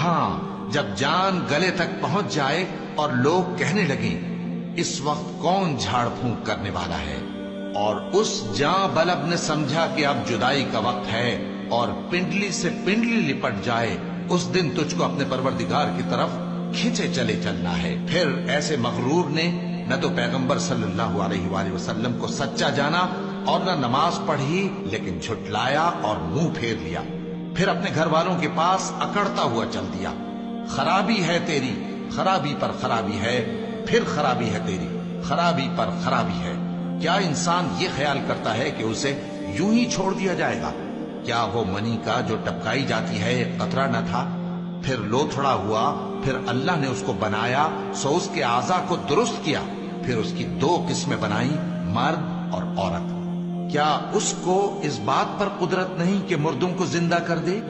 ہاں جب جان گلے تک پہنچ جائے اور لوگ کہنے لگیں اس وقت کون جھاڑ پھونک کرنے والا ہے، اور اس جاں بلب نے سمجھا کہ اب جدائی کا وقت ہے اور پنڈلی سے پنڈلی لپٹ جائے، اس دن تجھ کو اپنے پروردگار کی طرف کھینچے چلے چلنا ہے۔ پھر ایسے مغرور نے نہ تو پیغمبر صلی اللہ علیہ وآلہ وسلم کو سچا جانا اور نہ نماز پڑھی، لیکن جھٹلایا اور منہ پھیر لیا، پھر اپنے گھر والوں کے پاس اکڑتا ہوا چل دیا۔ خرابی ہے تیری، خرابی پر خرابی ہے، پھر خرابی ہے تیری، خرابی پر خرابی ہے۔ کیا انسان یہ خیال کرتا ہے کہ اسے یوں ہی چھوڑ دیا جائے گا؟ کیا وہ منی کا جو ٹپکائی جاتی ہے ایک قطرہ نہ تھا، پھر لوتھڑا ہوا، پھر اللہ نے اس کو بنایا سو اس کے اعضاء کو درست کیا، پھر اس کی دو قسمیں بنائیں، مرد اور عورت۔ کیا اس کو اس بات پر قدرت نہیں کہ مردوں کو زندہ کر دے؟